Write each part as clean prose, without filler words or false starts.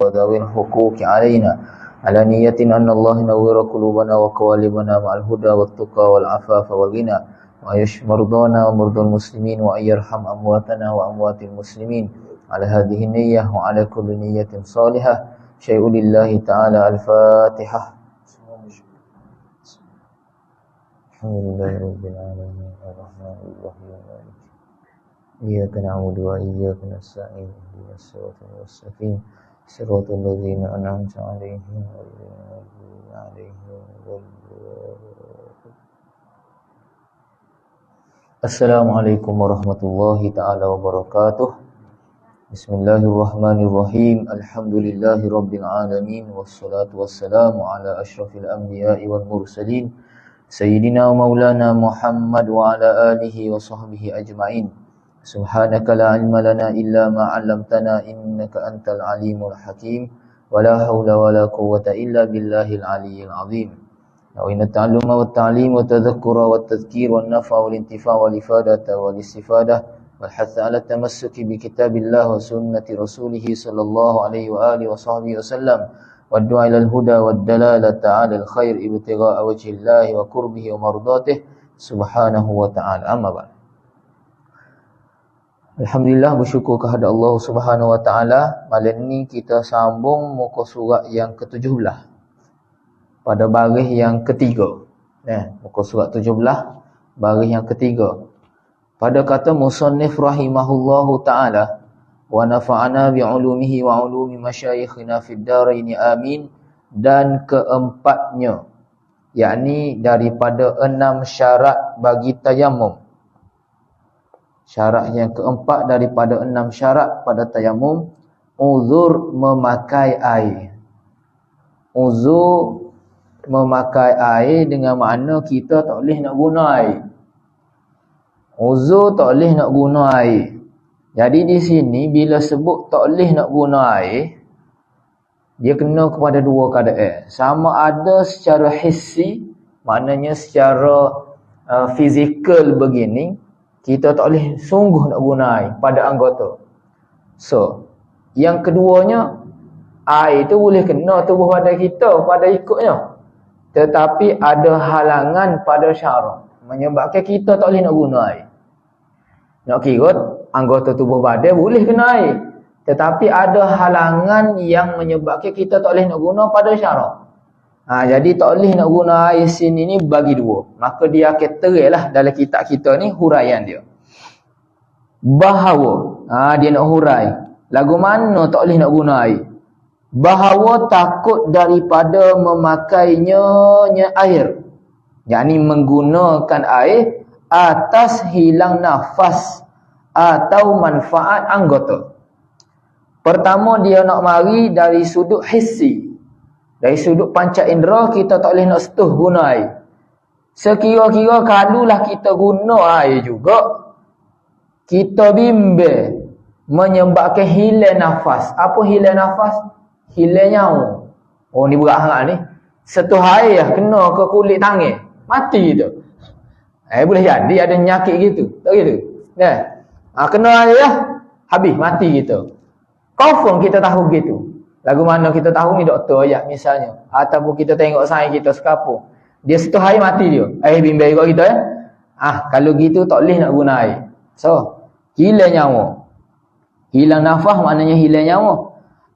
وذوي الحقوق علينا على نية أن الله ينور قلوبنا وقوالبنا مع الهدى والتقى والعفاف والغنى ويشف مرضانا ومرضى المسلمين وأن يرحم أمواتنا وأموات المسلمين على هذه النية وعلى كل نية صالحة. شيء لله تعالى. الفاتحة. الحمد لله رب العالمين الرحمن الرحيم إياك نعبد وإياك نستعين اهدنا الصراط المستقيم صراط الذين أنعمت عليهم غير المغضوب عليهم ولا الضالين. Assalamualaikum warahmatullahi ta'ala wabarakatuh. Bismillahirrahmanirrahim. Alhamdulillahi rabbil alamin. Wassalatu wassalamu ala ashrafil anbiya'i wal mursalin Sayyidina wa maulana Muhammad wa ala alihi wa sahbihi ajma'in. Subhanaka la ilma lana illa ma 'allamtana innaka antal alimul hakim. Wa la hawla wa la quwwata illa billahil aliyyil azim. Wa inna ta'alluma wa ta'lim wa tadhakkura wa tadhkir wa nafa wal intifa wal ifadata wal istifadah wal hatha 'ala tamassuki bi kitabillah wa sunnati rasulih sallallahu alaihi wa alihi wa sahbihi wasallam. Waddu'a ilal huda wad dalalata 'alal khair ibtigha'a wajhillahi wa qurbihi wa mardatihi subhanahu wa ta'ala. Amma ba'd. Alhamdulillah, bersyukur kepada Allah Subhanahu wa taala. Malam ni kita sambung muka surat yang ke-17 pada baris yang ketiga. Muka surat 17 baris yang ketiga. Pada kata musannif rahimahullahu taala, wa nafa'ana bi'ulumihi wa 'ulumi masyayikhina fid darain amin. Dan keempatnya, yakni daripada 6 syarat bagi tayamum. Syarat yang keempat daripada 6 syarat pada tayamum, uzur memakai air. Uzur memakai air dengan makna kita tak boleh nak guna air. Uzur tak boleh nak guna air. Jadi di sini bila sebut tak boleh nak guna air, dia kena kepada dua keadaan. Sama ada secara hissi, maknanya secara fizikal begini, kita tak boleh sungguh nak guna air pada anggota. So, yang keduanya, air itu boleh kena tubuh badan kita pada ikutnya. Tetapi ada halangan pada syarak menyebabkan kita tak boleh nak guna air. Nak kira anggota tubuh badan boleh kena air, tetapi ada halangan yang menyebabkan kita tak boleh nak guna pada syarak. Jadi tak boleh nak guna air sini ni bagi dua. Maka dia akan teranglah dalam kitab kita ni huraian dia. Bahawa dia nak hurai lagu mana tak boleh nak guna air. Bahawa takut daripada memakainya air, yakni menggunakan air atas hilang nafas atau manfaat anggota. Pertama dia nak mari dari sudut hissi. Dari sudut panca indera, kita tak boleh nak setuh guna air. Sekira-kira kalulah kita guna air juga, kita bimbang menyebabkan hilang nafas. Apa hilang nafas? Hilang nyawa. Oh ni berat sangat ni. Setuh air kena ke kulit tangan, mati gitu. Boleh jadi ada nyakit gitu. Tak gitu? Kena air habis mati gitu. Confirm kita tahu gitu. Lagu mana kita tahu ni doktor ayat misalnya, ataupun kita tengok sains kita sekapur, dia setuh air mati dia. Bimbang juga kita kalau gitu tak boleh nak guna air. So, hilang nyawa. Hilang nafas maknanya hilang nyawa.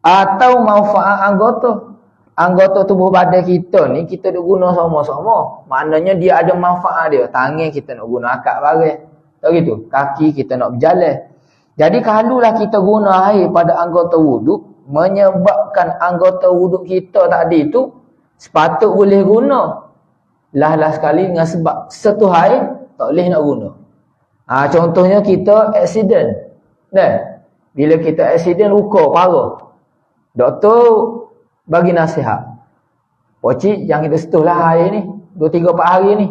Atau manfaat anggota. Anggota tubuh badan kita ni kita duk guna sama-sama. Maknanya dia ada manfaat dia. Tangan kita nak guna akak barang. Tak gitu? Kaki kita nak berjalan. Jadi kalulah kita guna air pada anggota wuduk, menyebabkan anggota wuduk kita tadi tu sepatut boleh guna. Lah sekali dengan sebab setuh air tak boleh nak guna. Contohnya kita accident. Bila kita accident luka parah, doktor bagi nasihat, pocik yang kita setuh lah air ni 2-3-4 hari ni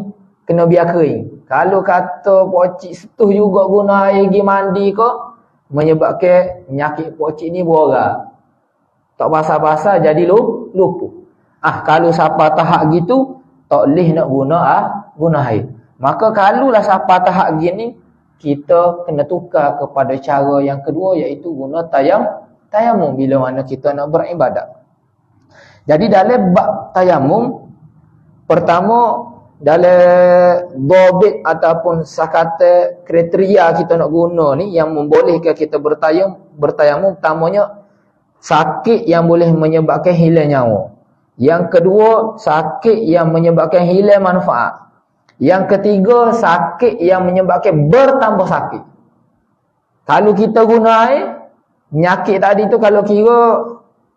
kena biar kering. Kalau kata pocik setuh juga guna air pergi mandi kok, menyebabkan penyakit pocik ni berorak. Tak basah-basah jadi lupa. Kalau siapa tahap gitu tak boleh nak guna air. Maka kalulah siapa tahap gini, kita kena tukar kepada cara yang kedua, iaitu guna tayamum bila mana kita nak beribadat. Jadi dalam bab tayamum, pertama dalam dhabit ataupun sakata kriteria kita nak guna ni yang membolehkan kita bertayamum, pertamanya sakit yang boleh menyebabkan hilang nyawa. Yang kedua, sakit yang menyebabkan hilang manfaat. Yang ketiga, sakit yang menyebabkan bertambah sakit. Kalau kita guna air, penyakit tadi tu kalau kira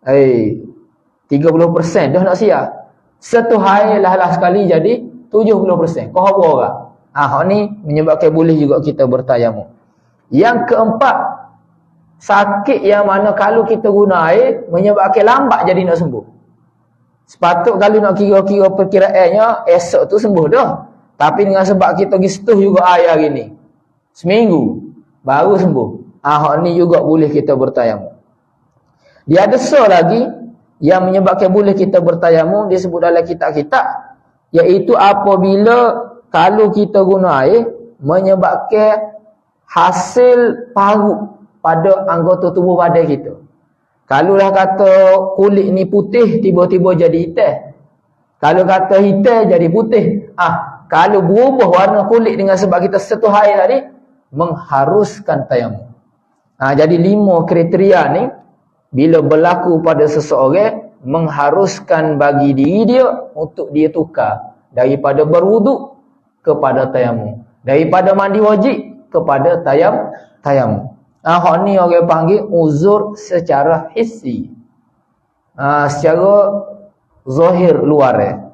30% dah nak siap. Satu air lah sekali jadi 70%. Kau apa orang? Hak ni menyebabkan boleh juga kita bertayamum. Yang keempat, sakit yang mana kalau kita guna air menyebabkan lambat jadi nak sembuh. Sepatut kalau nak kira-kira perkiraannya esok tu sembuh dah. Tapi dengan sebab kita pergi setuh juga air hari ni, seminggu baru sembuh. Hak ni juga boleh kita bertayamum. Dia ada lagi yang menyebabkan boleh kita bertayamum, disebut dalam kitab-kitab, iaitu apabila kalau kita guna air menyebabkan hasil parut pada anggota tubuh badan kita. Kalau dah kata kulit ni putih, tiba-tiba jadi hitam. Kalau kata hitam jadi putih. Kalau berubah warna kulit dengan sebab kita sentuh air tadi, mengharuskan tayamum. Jadi 5 kriteria ni bila berlaku pada seseorang, mengharuskan bagi diri dia untuk dia tukar daripada berwuduk kepada tayamum, daripada mandi wajib kepada tayamum. Hak ni orang panggil uzur secara hissi. Secara zahir luar.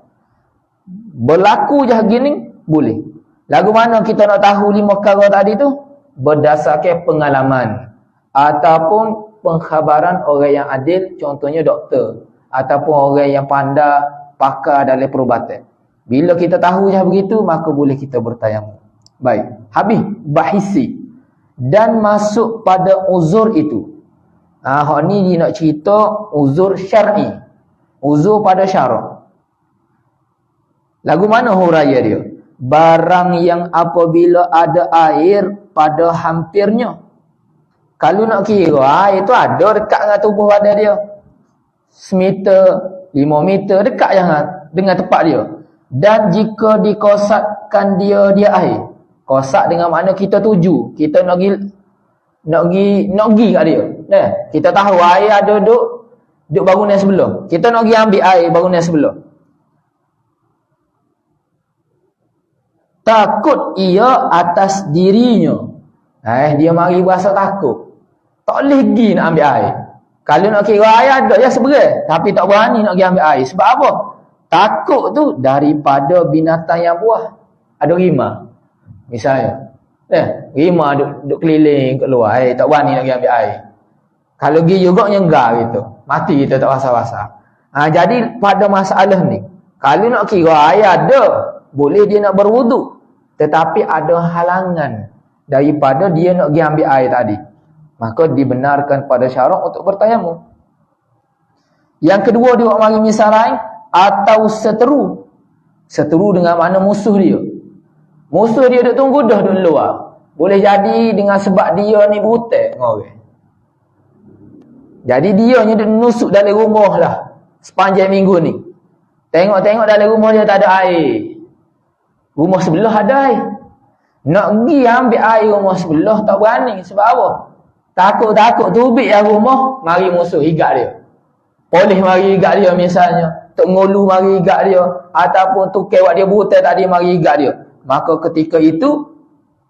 Berlaku je gini boleh. Lagu mana kita nak tahu 5 perkara tadi tu? Berdasarkan pengalaman ataupun pengkhabaran orang yang adil, contohnya doktor ataupun orang yang pandai pakar dalam perubatan. Bila kita tahu je begitu, maka boleh kita bertayamum. Baik, habis bahisi dan masuk pada uzur itu. Hak ni dia nak cerita uzur syar'i, uzur pada syarak. Lagu mana huraya dia? Barang yang apabila ada air pada hampirnya. Kalau nak kira, air tu ada dekat dengan tubuh badan dia. Semeter, 5 meter dekat dengan tempat dia. Dan jika dikosatkan dia air. Kosak dengan makna kita tuju. Kita nak pergi kat dia. Kita tahu air ada duduk bangunan sebelah. Kita nak pergi ambil air bangunan sebelah. Takut ia atas dirinya. Dia mari berasa takut. Tak boleh pergi nak ambil air. Kalau nak kira air ada je seberai, tapi tak berani nak pergi ambil air. Sebab apa? Takut tu daripada binatang yang buah. Ada rimau. Misalnya. Rimau duduk keliling kat luar. Tak berani nak pergi ambil air. Kalau pergi juga nyenggar gitu. Mati kita tak basah-basah. Jadi pada masalah ni, kalau nak kira air ada, boleh dia nak berwuduk. Tetapi ada halangan daripada dia nak pergi ambil air tadi. Maka dibenarkan pada syarak untuk bertayamum. Yang kedua dia mari misal lain, atau seteru. Seteru dengan mana musuh dia. Musuh dia duk tunggu dah duk luar. Boleh jadi dengan sebab dia ni butek dengan orang. Jadi dia ni duk nusuk dalam rumah lah sepanjang minggu ni. Tengok-tengok dalam rumah dia tak ada air. Rumah sebelah ada air. Nak pergi ambil air rumah sebelah tak berani. Sebab apa? Takut-takut tubik yang rumah, mari musuh higat dia. Polis mari higat dia misalnya. Tok Ngulu mari higat dia. Ataupun tukar buat dia butai tadi mari higat dia. Maka ketika itu,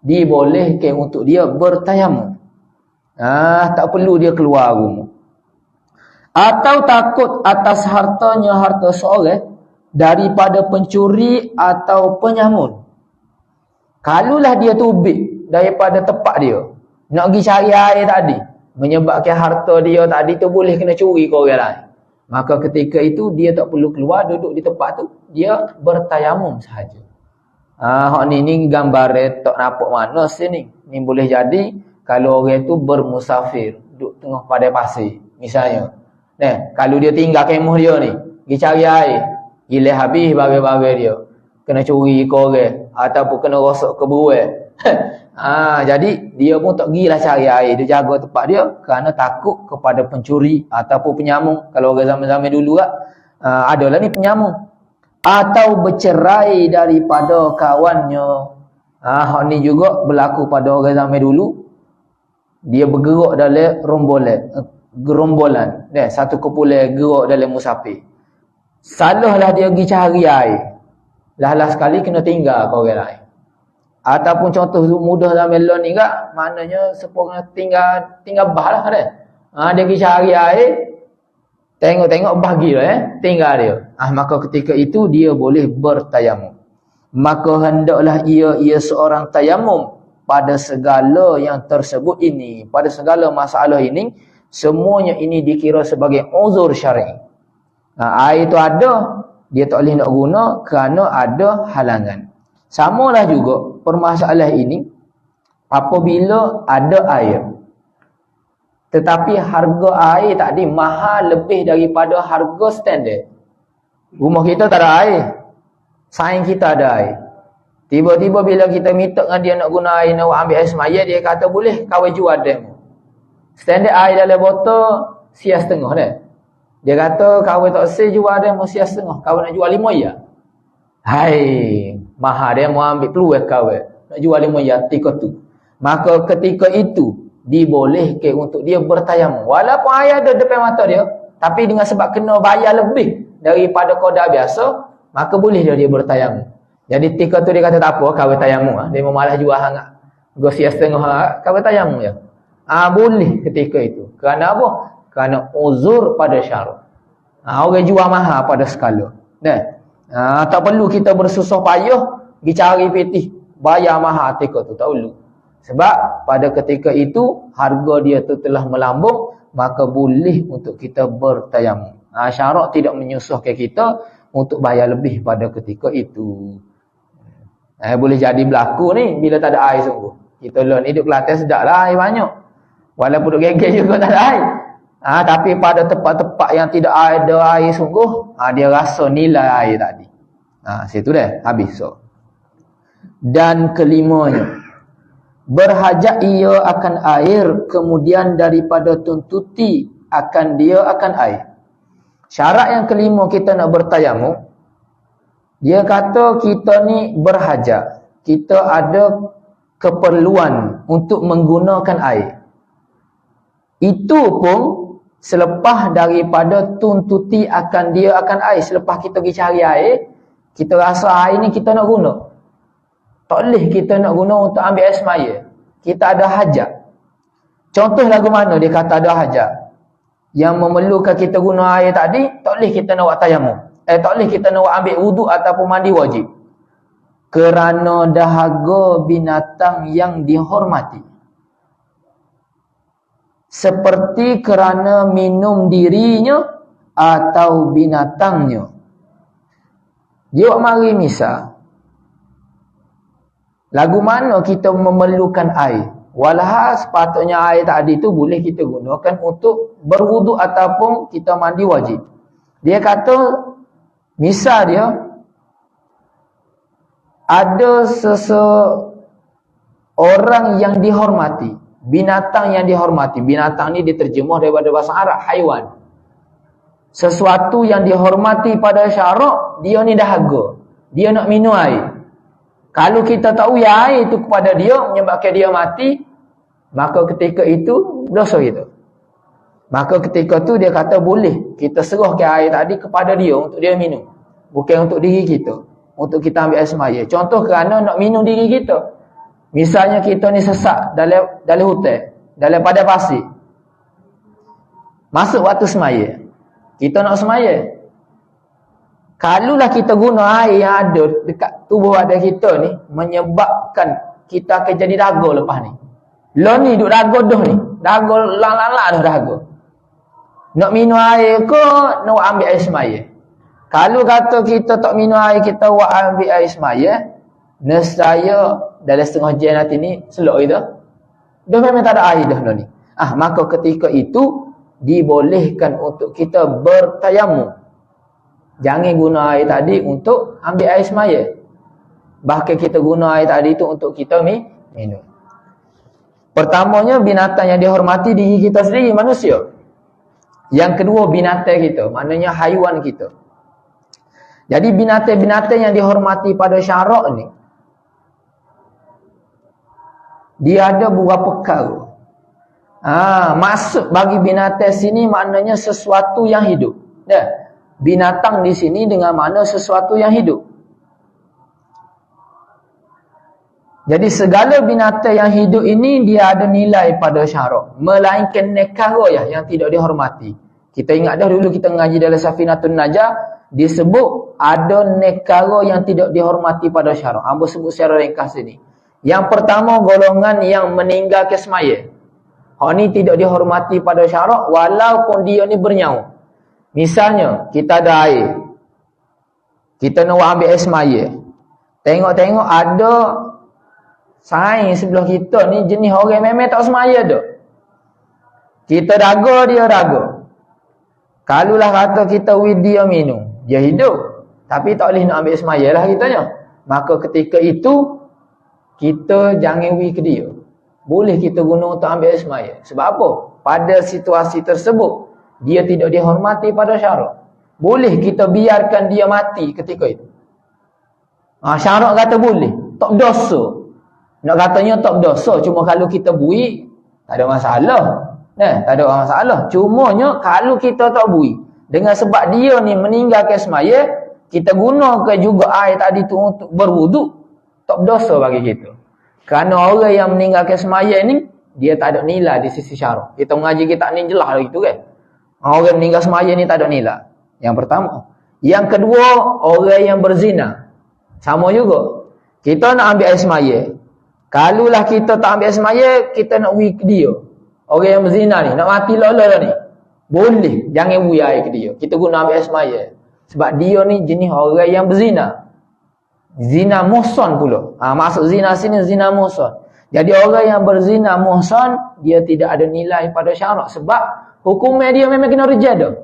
dibolehkan untuk dia bertayamum. Tak perlu dia keluar rumah. Atau takut atas hartanya harta seorang daripada pencuri atau penyamun. Kalulah dia tubik daripada tempat dia, nak pergi cari air tadi, menyebabkan harta dia tadi tu boleh kena curi ke orang lain. Maka ketika itu dia tak perlu keluar, duduk di tempat tu, dia bertayamum sahaja. Hak ni gambar tak nampak mana sini. Ni boleh jadi kalau orang tu bermusafir, duduk tengah padai pasir misalnya. Kalau dia tinggal kemah dia ni, pergi cari air, gila habis bagai-bagai dia, kena curi ke orang ataupun kena rosak ke beruang. Jadi dia pun tak gilah cari air, dia jaga tempat dia kerana takut kepada pencuri ataupun penyamung. Kalau orang zaman-zaman dulu adalah ni penyamung. Atau bercerai daripada kawannya. Hak ni juga berlaku pada orang zaman dulu. Dia bergerak dalam gerombolan. Satu kumpulan gerak dalam musafir. Salahlah dia pergi cari air. Lah sekali kena tinggal ke orang lain. Ataupun contoh mudah dalam melon ni kak, maknanya seorang tinggal bah lah kan. Dia pergi cari air, tengok bahagia tinggal dia. Maka ketika itu dia boleh bertayamum. Maka hendaklah ia seorang tayamum pada segala yang tersebut ini, pada segala masalah ini, semuanya ini dikira sebagai uzur syar'i. Air itu ada, dia tak boleh nak guna kerana ada halangan. Samalah juga permasalahan ini apabila ada air. Tetapi harga air tadi mahal lebih daripada harga standard. Rumah kita tak ada air. Saing kita ada air. Tiba-tiba bila kita minta dengan dia nak guna air, nak ambil air semaya, dia kata boleh kau jual demo. Standard air dalam botol sia setengah dah. Dia kata kau tak sel jual demo sia setengah. Kau nak jual 5 ya. Hai, mahal dia mau ambil peluang kau nak jual 5 ya ketika tu. Maka ketika itu dibolehkan untuk dia bertayamum. Walaupun air ada depan mata dia, tapi dengan sebab kena bayar lebih daripada qadar biasa, maka boleh dia bertayamum. Jadi ketika tu dia kata tak apa, kau bertayamum. Dia malah jual sangat. Gosia setengah, kau bertayamum je. Boleh ketika itu. Kerana apa? Kerana uzur pada syarat. Orang jual mahal pada skala. Tak perlu kita bersusah payah pergi cari petih bayar mahal ketika tu, tak perlu. Sebab pada ketika itu harga dia tu telah melambung, maka boleh untuk kita bertayamum. Syarat tidak menyusahkan kita untuk bayar lebih pada ketika itu. Boleh jadi berlaku ni bila tak ada air sungguh. Kita ni duduk Kelantan sedap lah air banyak. Walaupun duduk geng-geng juga tak ada air. Tapi pada tempat-tempat yang tidak ada air sungguh, dia rasa nilai air tadi. Situ dah habis. Dan kelimanya, berhajat ia akan air, kemudian daripada tuntuti akan dia akan air. Syarat yang kelima kita nak bertayamum, dia kata kita ni berhajat, kita ada keperluan untuk menggunakan air. Itu pun selepas daripada tuntuti akan dia akan air. Selepas kita pergi cari air, kita rasa air ni kita nak guna. Tak boleh kita nak guna untuk ambil air semaya. Kita ada hajat. Contoh lagu mana dia kata ada hajat? Yang memerlukan kita guna air tadi, tak boleh kita nak buat tayamum. Tak boleh kita nak ambil wuduk ataupun mandi wajib. Kerana dahaga binatang yang dihormati. Seperti kerana minum dirinya atau binatangnya. Dia mari misal. Lagu mana kita memerlukan air? Walhal sepatutnya air tadi tu boleh kita gunakan untuk berwuduk ataupun kita mandi wajib. Dia kata, misal dia, ada seseorang yang dihormati. Binatang yang dihormati. Binatang ni diterjemah daripada bahasa Arab, haiwan. Sesuatu yang dihormati pada syarak, dia ni dahaga. Dia nak minum air. Kalau kita tahu ya air itu kepada dia, menyebabkan dia mati, maka ketika itu, dosa kita. Maka ketika tu dia kata boleh. Kita serahkan air tadi kepada dia untuk dia minum. Bukan untuk diri kita. Untuk kita ambil air semaya. Contoh kerana nak minum diri kita. Misalnya kita ni sesak dalam hutan, dalam padang pasir. Masuk waktu semaya. Kita nak semaya. Kalaulah kita guna air yang ada dekat tubuh badan kita ni, menyebabkan kita akan jadi daga lepas ni. Lo ni duk daga dah ni. Daga lang-lang dah daga. Nak minum air ke, nak ambil air semaya. Kalau kata kita tak minum air, kita ambil air semaya, nescaya dalam setengah jam nanti ni selok kita. Dah memang tak ada air dah ni. Maka ketika itu dibolehkan untuk kita bertayamum. Jangan guna air tadi untuk ambil air semaya. Bahkan kita guna air tadi tu untuk kita minum. Pertamanya binatang yang dihormati diri kita sendiri, manusia. Yang kedua binatang kita, maknanya haiwan kita. Jadi binatang-binatang yang dihormati pada syarak ni, dia ada beberapa perkara. Maksud bagi binatang sini maknanya sesuatu yang hidup. Binatang di sini dengan makna sesuatu yang hidup. Jadi segala binatang yang hidup ini dia ada nilai pada syarak. Melainkan nekara yang tidak dihormati. Kita ingat dah dulu kita mengaji dalam Safinatun Najah, disebut ada nekara yang tidak dihormati pada syarak. Hamba sebut secara ringkas ini. Yang pertama, golongan yang meninggalkan semaya. Hak ni tidak dihormati pada syarak walaupun dia ni bernyawa. Misalnya, kita ada air. Kita nak ambil air semaya. Tengok-tengok ada sains sebelah kita ni jenis orang memang tak semaya dah. Kita raga, dia raga. Kalulah kata kita dia minum, dia hidup. Tapi tak boleh nak ambil semaya lah kitanya. Maka ketika itu, kita jangan ke dia. Boleh kita guna untuk ambil semaya. Sebab apa? Pada situasi tersebut, dia tidak dihormati pada syarak. Boleh kita biarkan dia mati ketika itu. Syarak kata boleh. Tak dosa. Nak katanya tak berdosa, cuma kalau kita bui, tak ada masalah. Tak ada masalah. Cumanya kalau kita tak bui, dengan sebab dia ni meninggalkan semaya, kita gunakan juga air tadi tu untuk berwuduk, tak berdosa bagi kita. Kerana orang yang meninggalkan semaya ni, dia tak ada nilai di sisi syarak. Kita mengaji kitab ni jelas gitu kan. Orang meninggal semaya ni tak ada nilai. Yang pertama. Yang kedua, orang yang berzina. Sama juga. Kita nak ambil air semaya. Kalulah kita tak ambil semaya, kita nak wui ke dia. Orang yang berzina ni, nak mati lola ni. Boleh, jangan wui air ke dia. Kita guna ambil semaya. Sebab dia ni jenis orang yang berzina. Zina muhsan pula. Maksud zina sini, zina muhsan. Jadi orang yang berzina muhsan, dia tidak ada nilai pada syarak. Sebab hukumnya dia memang kena rejam dah.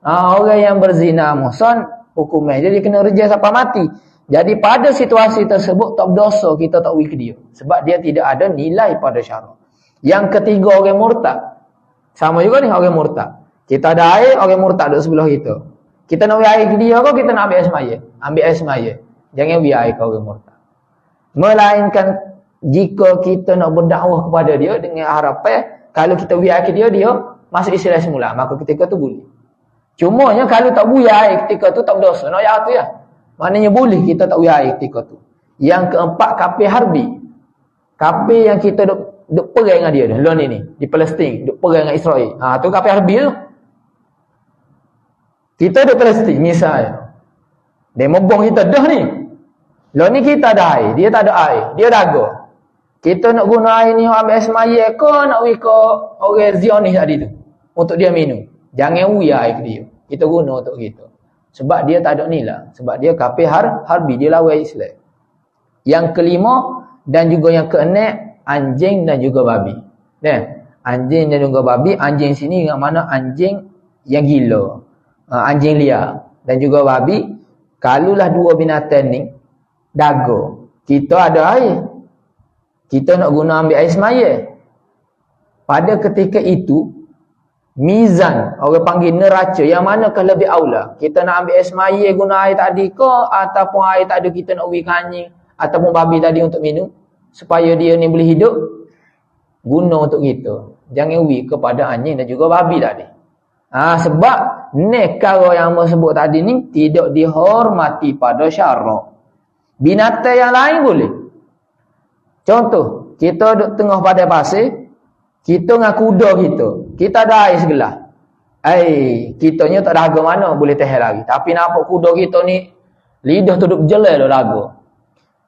Orang yang berzina muhsan, hukumnya dia kena rejam sampai mati. Jadi pada situasi tersebut tak berdosa kita tak wui ke dia. Sebab dia tidak ada nilai pada syarak. Yang ketiga, orang murtad. Sama juga ni orang murtad. Kita ada air, orang murtad duduk sebelah kita. Kita nak wui air ke dia ke kita nak ambil air semaya? Ambil air semaya. Jangan wui air ke orang murtad. Melainkan jika kita nak berdakwah kepada dia dengan harapan kalau kita wui air ke dia masuk Islam semula. Maka ketika tu boleh. Cumanya kalau tak wui air ketika tu tak berdosa. Nak ya tu ya. Maknanya boleh kita tak wui air ketika tu. Yang keempat, kafir harbi. Kafir yang kita duk perang dengan dia dah. Ni di Palestin, duk perang dengan Israel. Tu kafir harbi tu. Kita duk Palestin misalnya. Dia membong kita dah ni. Ni kita ada air, dia tak ada air, dia raga. Kita nak guna air ni ambil air semaya ke nak wui ke orang Zionis tadi tu untuk dia minum. Jangan wui air ke dia. Kita guna untuk kita. Sebab dia tak ada nilai. Sebab dia kafir harbi. Dia lawan Islam. Yang kelima dan juga yang keenam, anjing dan juga babi. Anjing dan juga babi. Anjing sini dengan mana anjing yang gila. Anjing liar. Dan juga babi. Kalulah dua binatang ni daga. Kita ada air. Kita nak guna ambil air semaya. Pada ketika itu, mizan, orang panggil neraca, yang manakah lebih aula? Kita nak ambil air semaya guna air tadi ke, ataupun air tadi kita nak wui ke anjing ataupun babi tadi untuk minum supaya dia ni boleh hidup? Guna untuk kita. Jangan wui kepada anjing dan juga babi tadi. Sebab nekara yang saya sebut tadi ni tidak dihormati pada syarak. Binatang yang lain boleh. Contoh, kita duduk tengah padang pasir, kita dengan kuda kita ada air segelas. Kitanya tak dahaga mana boleh tahan lagi. Tapi nampak kuda kita ni lidah tu duduk jelai dah dahaga.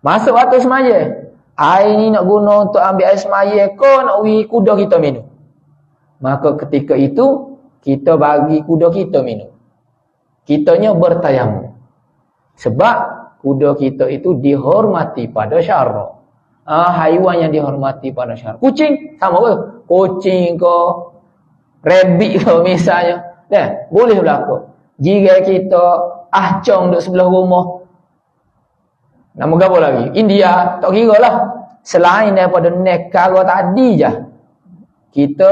Masuk waktu semaya. Air ni nak guna untuk ambil air semaya ke nak wui kuda kita minum. Maka ketika itu kita bagi kuda kita minum. Kitanya bertayamum. Sebab kuda kita itu dihormati pada syarak. Haiwan yang dihormati pada syarak. Kucing sama ke? Kucing ke, rabbit ke misalnya. Boleh berlaku. Jika kita ahcong duduk sebelah rumah. Nama apa lagi? India. Tak kira lah. selain daripada nekara tadi je, kita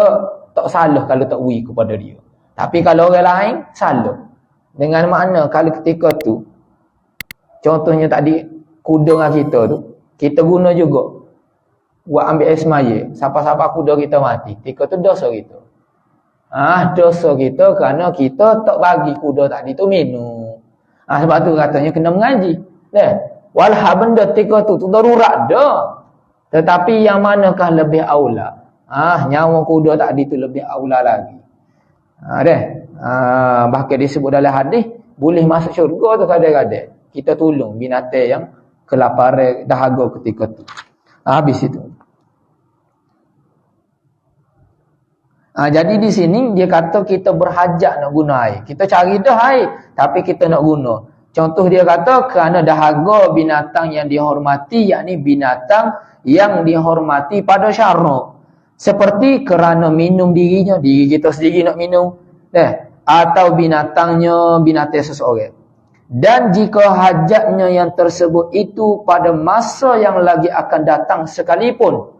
tak salah kalau tak beri kepada dia. Tapi kalau orang lain, salah. Dengan makna kalau ketika tu, contohnya tadi, kuda dengan kita tu, kita guna juga buat ambil air semaya. Siapa-siapa kuda kita mati, ketika tu dosa kita. Dosa kita kerana kita tak bagi kuda tadi tu minum. Sebab tu katanya kena mengaji. Walau benda ketika tu darurat dah. Tetapi yang manakah lebih aula? Nyawa kuda tadi tu lebih aula lagi. Bahkan disebut dalam hadis, boleh masuk syurga tu kadang-kadang kita tolong binatang yang kelaparan, dahaga ketika tu. Habis itu. Jadi di sini dia kata kita berhajat nak guna air. Kita cari dah air, tapi kita nak guna. Contoh dia kata kerana dahaga binatang yang dihormati, yakni binatang yang dihormati pada syarak. Seperti kerana minum dirinya, diri kita sendiri nak minum. Atau binatang seseorang. Dan jika hajatnya yang tersebut itu pada masa yang lagi akan datang sekalipun,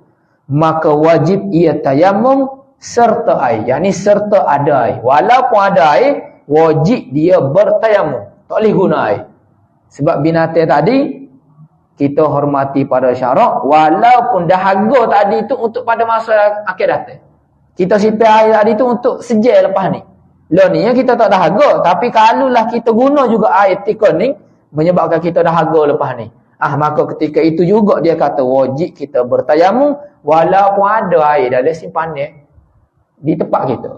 maka wajib ia tayamum serta air. Yakni serta ada air. Walaupun ada air, wajib dia bertayamum. Tak boleh guna air. Sebab binatang tadi, kita hormati pada syarak, walaupun dahaga tadi itu untuk pada masa akhir datang. Kita simpan air tadi itu untuk sejak lepas ni. Lah ni kita tak dahaga, tapi kalaulah kita guna juga air ketika ni, menyebabkan kita dahaga lepas ni. Maka ketika itu juga dia kata wajib kita bertayamum, walaupun ada air dalam simpanan di tempat kita.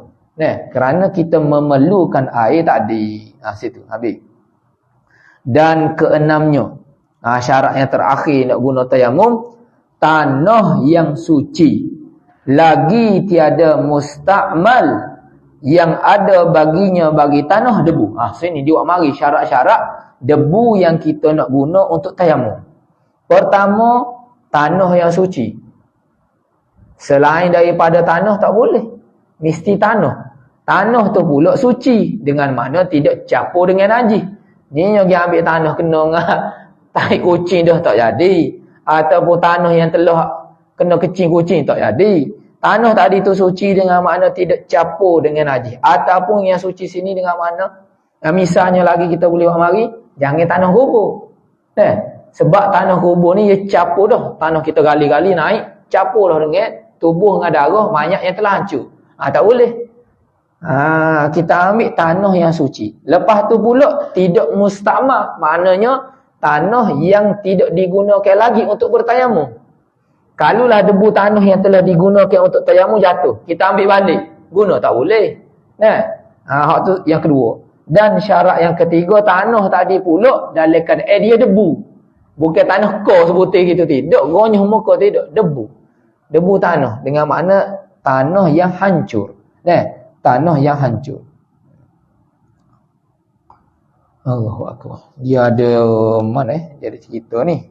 Kerana kita memerlukan air tadi. Situ, habis. Dan keenamnya, syarat yang terakhir nak guna tayamum, tanah yang suci lagi tiada mustakmal yang ada baginya bagi tanah debu. Sini dia buat mari syarat-syarat debu yang kita nak guna untuk tayamum. Pertama, tanah yang suci. Selain daripada tanah tak boleh. Mesti tanah. Tanah tu pula suci, dengan makna tidak campur dengan najis. Ni yang dia ambil tanah kena dengan tai kucing dah tak jadi. Ataupun tanah yang telah kena kecing kucing tak jadi. Tanah tadi tu suci dengan makna tidak campur dengan najis. Ataupun yang suci sini dengan makna, misalnya lagi kita boleh buat mari, jangan tanah kubur. Sebab tanah kubur ni dia campur dah. Tanah kita gali-gali naik, campur dah dengan tubuh dengan darah mayat yang telah hancur. Tak boleh. Kita ambil tanah yang suci. Lepas tu pula tidak mustakmal, maknanya tanah yang tidak digunakan lagi untuk bertayamum. Kalaulah debu tanah yang telah digunakan untuk tayamum jatuh, kita ambil balik, guna tak boleh. Hak tu yang kedua. Dan syarat yang ketiga, tanah tadi pula dalam keadaan dia debu. Bukan tanah kau sebutir gitu, tidak. Gonyah muka tidak, debu. Debu tanah dengan makna tanah yang hancur. Tanah yang hancur. Allahu akbar. Dia ada mana dia ada cerita ni.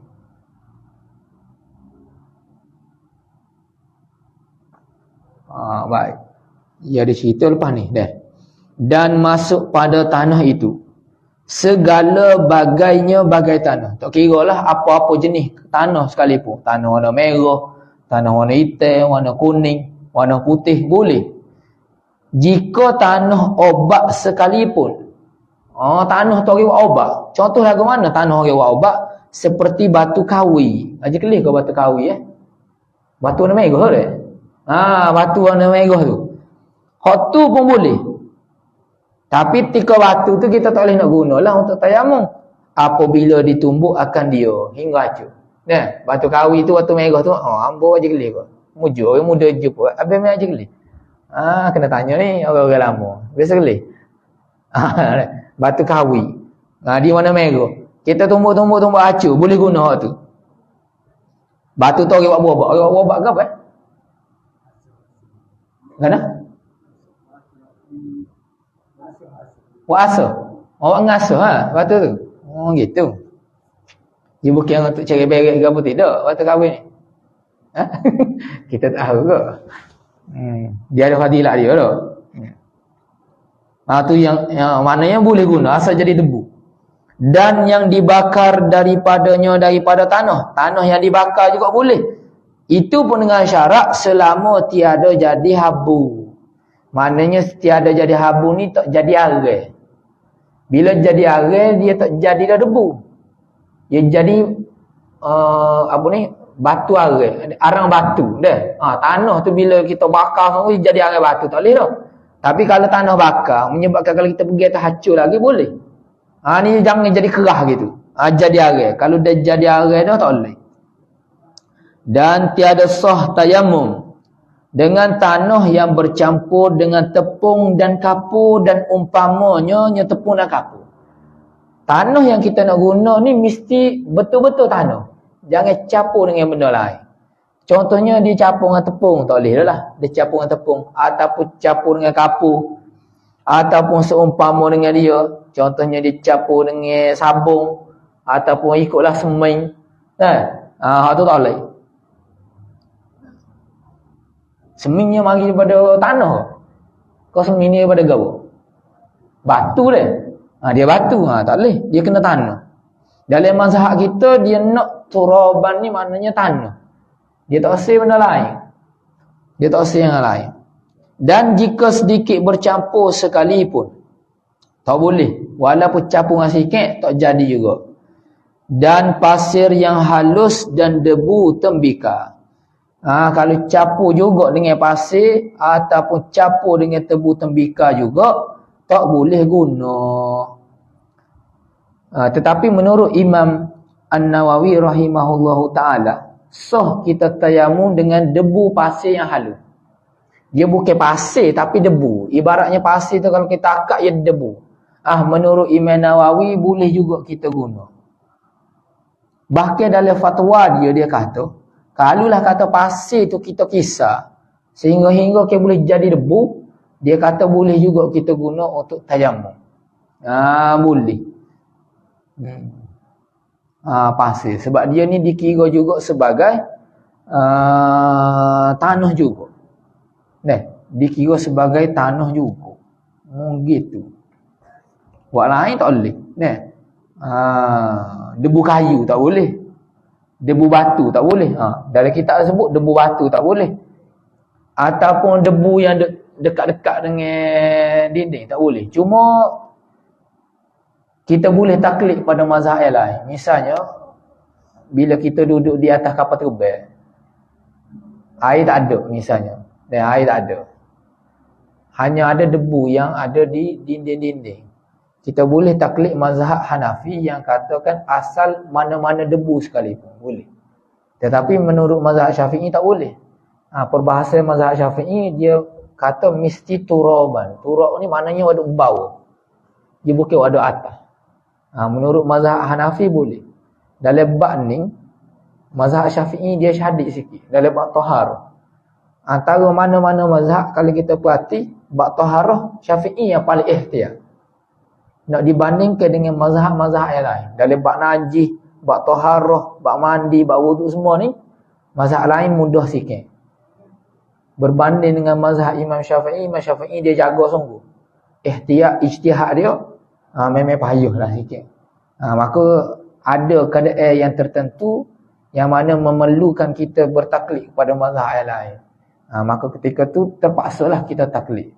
Baik. Dia ada cerita lepas ni dan masuk pada tanah itu segala bagainya bagai tanah. Tak kira lah apa-apa jenis tanah sekalipun. Tanah warna merah, tanah warna hitam, warna kuning, warna putih, boleh. Jika tanah obat sekalipun. Tanah tu orang buat obat. Contoh lagu mana tanah orang buat obat? Seperti batu kawi. Aja kelih ke batu kawi Batu warna merah dia. Batu warna merah tu. Hak tu pun boleh. Tapi ketika batu tu kita tak boleh nak gunalah untuk tayamum. Apabila ditumbuk akan dia hingga hancur. Batu kawi tu, batu merah tu, ambo aja kelih ke. Mujur, orang muda jumpa. Habis main aja kelih. Kena tanya ni orang-orang lama. Biasa kelih. Batu kawi. Di warna merah. Kita tumbuk-tumbuk hancur, boleh guna hak tu. Batu tu orang buat obat. Orang buat obat ke apa? Kenapa? Buat asa. Orang ngasuh batu tu. Gitu. Dia bukan untuk cari beret ke apa tidak, batu kahwin ni. Kita tahu ke? Dia ada fadilah dia tu. Tu yang maknanya boleh guna asal jadi debu. Dan yang dibakar daripada tanah. Tanah yang dibakar juga boleh. Itu pun dengan syarat selama tiada jadi habu. Maknanya tiada jadi habu ni tak jadi air. Bila jadi air, dia tak jadi dah debu. Dia jadi batu air, arang batu dah. Tanah tu bila kita bakar semua jadi arang batu, tak boleh dah. Tapi kalau tanah bakar menyebabkan kalau kita pergi atas hancur lagi boleh. Ni jangan jadi kerah gitu. Jadi air. Kalau dah jadi air dah tak boleh. Dan tiada sah tayamum dengan tanah yang bercampur dengan tepung dan kapur dan umpamanya tepung dan kapur. Tanah yang kita nak guna ni mesti betul-betul tanah. Jangan campur dengan benda lain. Contohnya dia campur dengan tepung, tak boleh lah. Dia campur dengan tepung. Ataupun campur dengan kapur. Ataupun seumpama dengan dia. Contohnya dia campur dengan sabung. Ataupun ikutlah semen. Itu tak boleh. Semennya mari daripada tanah. Kau semen ni daripada gawa. Batu dia. Dia batu. Tak boleh. Dia kena tanah. Dalam mazhab kita, dia nak turaban ni maknanya tanah. Dia tak usah benda lain. Dia tak usah yang lain. Dan jika sedikit bercampur sekalipun, tak boleh. Walaupun campur dengan sikit, tak jadi juga. Dan pasir yang halus dan debu tembikar. Kalau campur juga dengan pasir ataupun campur dengan tebu tembikar juga tak boleh guna. Tetapi menurut Imam An-Nawawi rahimahullahu ta'ala, sah kita tayamum dengan debu pasir yang halus. Dia bukan pasir tapi debu. Ibaratnya pasir tu kalau kita akak ia debu. Menurut Imam Nawawi boleh juga kita guna. Bahkan dalam fatwa dia kata, kalaulah kata pasir tu kita kisar sehingga kita boleh jadi debu, dia kata boleh juga kita guna untuk tayamum. Boleh. Pasir. Sebab dia ni dikira juga sebagai tanah juga. Dikira sebagai tanah juga. Gitu. Buat lain tak boleh. Debu kayu tak boleh. Debu batu tak boleh. Dalam kitab sebut debu batu tak boleh. Ataupun debu yang dekat-dekat dengan dinding tak boleh. Cuma kita boleh taklid pada mazhab yang lain. Misalnya bila kita duduk di atas kapal terbang, air tak ada misalnya. Dan air tak ada. Hanya ada debu yang ada di dinding-dinding. Kita boleh taklid mazhab Hanafi yang katakan asal mana-mana debu sekalipun. Boleh. Tetapi menurut mazhab Syafi'i tak boleh. Perbahasan mazhab Syafi'i dia kata mesti turaban. Turab ni maknanya ada bawah. Dia bukan ada atas. Menurut mazhab Hanafi boleh. Dalam bab ni mazhab Syafi'i dia syadid sikit. Dalam bab taharah. Antara mana-mana mazhab kalau kita perhati, bab taharah Syafi'i yang paling ikhtiar. Nak dibandingkan dengan mazhab-mazhab yang lain. Dalam bab najis, bab taharah, bab mandi, bab wuduk semua ni, mazhab lain mudah sikit. Berbanding dengan mazhab Imam Syafi'i dia jaga sungguh. Ijtihad dia memang payahlah sikit. Maka ada keadaan yang tertentu yang mana memerlukan kita bertaklid kepada mazhab yang lain. Maka ketika tu terpaksalah kita taklid.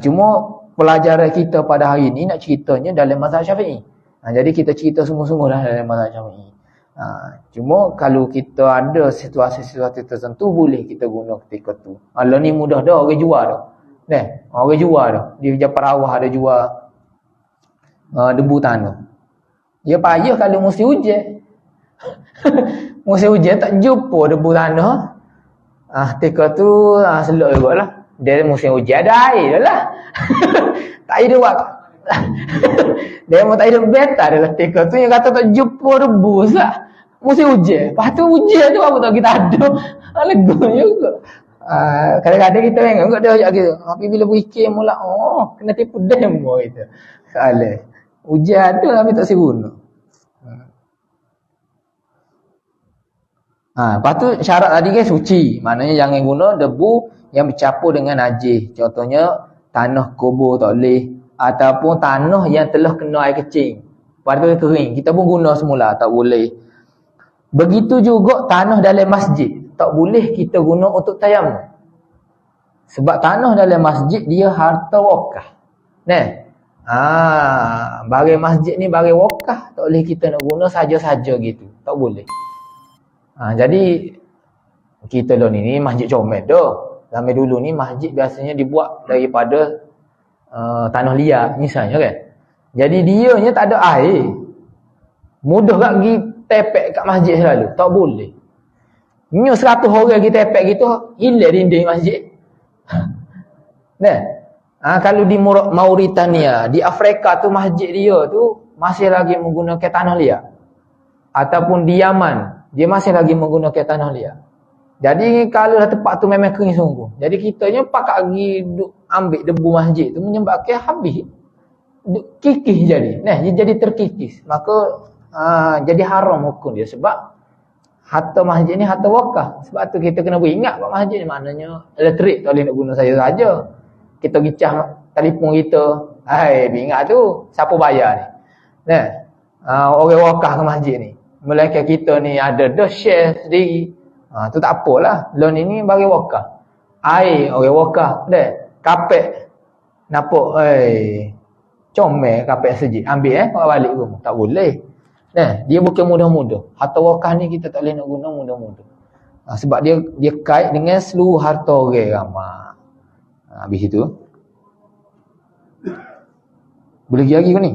Cuma pelajaran kita pada hari ni nak ceritanya dalam mazhab Syafi'i. Jadi kita cerita semua-semua dalam mazhab Syafi'i. Cuma kalau kita ada situasi-situasi tertentu boleh kita guna ketika tu. Lah ni mudah dah orang jual dah. Orang jual dah. Di Japar Awah ada jual debu tanah. Dia payah kalau musim hujan. Musim hujan tak jumpa debu tanah. Ketika tu selok jugalah. Dia musim hujan ada air dah lah. Tak ada waktu. Dia mau tak ada beta dalam ketika tu yang kata tak jumpa debu sah. Musim hujan. Lepas tu hujan tu apa tahu kita ada. Lega juga. Kadang-kadang kita memang enggak ada gitu. Tapi bila berfikir mula, kena tipu demo gitu. Salah. Hujan ada tapi tak seguna. Lepas tu syarat tadi kan suci. Maknanya jangan guna debu yang bercampur dengan najis. Contohnya tanah kubur tak boleh. Ataupun tanah yang telah kena air kecil. Lepas tu kering. Kita pun guna semula. Tak boleh. Begitu juga tanah dalam masjid. tak boleh kita guna untuk tayamum. Sebab tanah dalam masjid dia harta wakaf. Nah, barang masjid ni barang wakaf, tak boleh kita nak guna saja-saja gitu. Tak boleh. Jadi kita dah ni masjid comel dah. Zaman dulu ni masjid biasanya dibuat daripada tanah liat misalnya kan. Jadi dianya tak ada air. Mudah tak pergi tepek kat masjid selalu. Tak boleh. Nyo 100 orang pergi tepek gitu, hilang dinding masjid. Nah, kalau di Mauritania, di Afrika tu masjid dia tu masih lagi menggunakan tanah liat. Ataupun di Yaman, dia masih lagi menggunakan tanah liat. Jadi kalau tempat tu memang kering sungguh. Jadi kitanya pakat pergi ambil debu masjid tu menyebabkan habis. Kikis jadi. Nah, dia jadi terkikis. Maka jadi haram hukum dia sebab harta masjid ni harta wakaf. Sebab tu kita kena beringat kat masjid ni maknanya elektrik tak boleh nak guna saya saja. Kita gicah telefon kita. Beringat tu siapa bayar ni. Nah, orang wakaf ke masjid ni. Melainkan kita ni ada dah share sendiri. Tu tak apalah. Loan ini bagi wakaf. Air orang wakaf. Kapek. Nampak comel kapek masjid. Ambil bawa balik rumah. Tak boleh. Dia bukan mudah-mudah. Harta wakaf ni kita tak boleh nak guna mudah-mudah. Sebab dia kait dengan seluruh harta orang ramai. Habis itu. Boleh lagi ke ni?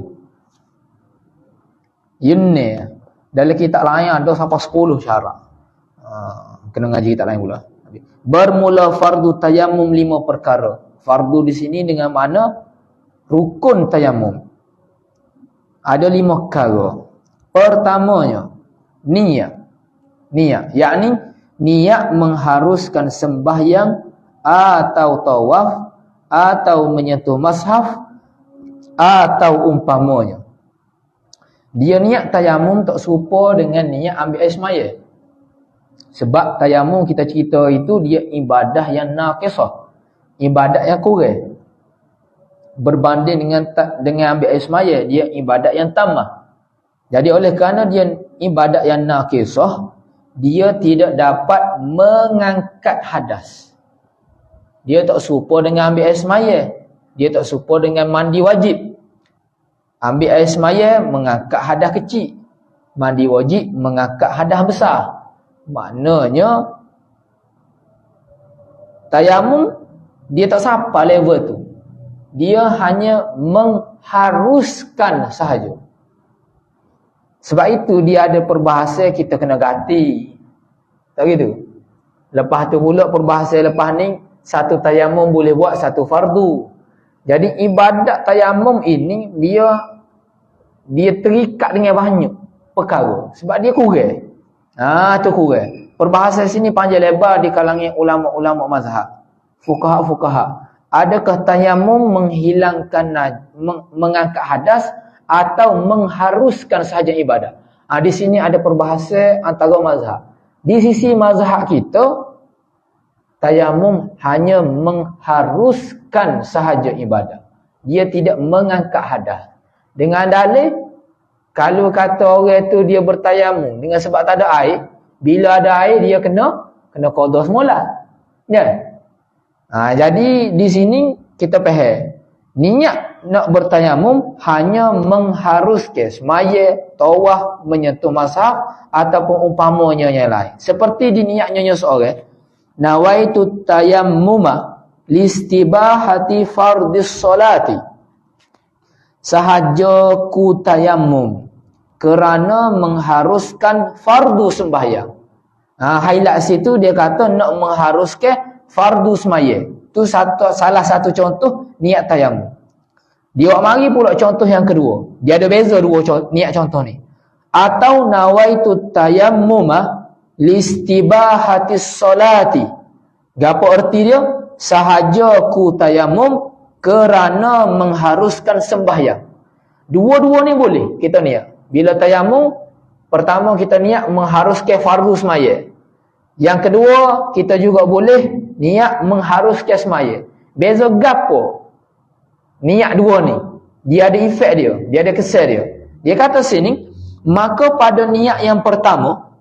Ini dalam kitab lain ada sampai 10 syarat. Kena ngaji kitab lain pula. Bermula fardu tayamum 5 perkara. Fardu di sini dengan mana rukun tayamum. Ada 5 perkara. Pertamanya, niat. Niat, yakni niat mengharuskan sembahyang atau tawaf atau menyentuh mushaf atau umpamanya. Dia niat tayamum tak serupa dengan niat ambil air semaya. Sebab tayamum kita cerita itu dia ibadah yang naqisah. Ibadat yang kurang. Berbanding dengan ambil air semaya, dia ibadat yang tamah. Jadi oleh kerana dia ibadat yang naqisah, dia tidak dapat mengangkat hadas. Dia tak serupa dengan ambil air semaya. Dia tak serupa dengan mandi wajib. Ambil air semaya mengangkat hadas kecil. Mandi wajib mengangkat hadas besar. Maknanya tayamum dia tak sampai level tu. Dia hanya mengharuskan sahaja. Sebab itu dia ada perbahasan kita kena ganti. Tak gitu? Lepas tu pula perbahasan lepas ni, satu tayamum boleh buat satu fardu. Jadi ibadat tayamum ini dia terikat dengan banyak perkara. Sebab dia kurang. Tu kurang. Perbahasan sini panjang lebar di kalangan ulama-ulama mazhab. Fuqaha-fuqaha. Adakah tayamum menghilangkan mengangkat hadas atau mengharuskan sahaja ibadat? Di sini ada perbahasan antara mazhab. Di sisi mazhab kita, tayamum hanya mengharuskan sahaja ibadat. Dia tidak mengangkat hadas. Dengan dalil, kalau kata orang tu dia bertayamum dengan sebab tak ada air, bila ada air dia kena qada semula. Ya. Jadi di sini kita faham. Niat nak bertayamum hanya mengharuskan semaya, tawaf, menyentuh mushaf ataupun umpamanya yang lain. Seperti di niatnya seorang, nawaitu tayammuma listibahati fardhis salati. Sahaja ku tayamum kerana mengharuskan fardu sembahyang. Highlight situ dia kata nak mengharuskan fardu semaya. Tu salah satu contoh niat tayamum. Dia mari pula contoh yang kedua. Dia ada beza dua niat contoh ni. Atau nawaitu tayammuma listibahatis salati. Gapo erti dia? Sahaja ku tayamum kerana mengharuskan sembahyang. Dua-dua ni boleh kita niat. Bila tayamum, pertama kita niat mengharuskan fardu semaya. Yang kedua, kita juga boleh niat mengharuskan semaya. Beza gapo? Niat dua ni. Dia ada efek dia. Dia ada kesan dia. Dia kata sini, maka pada niat yang pertama,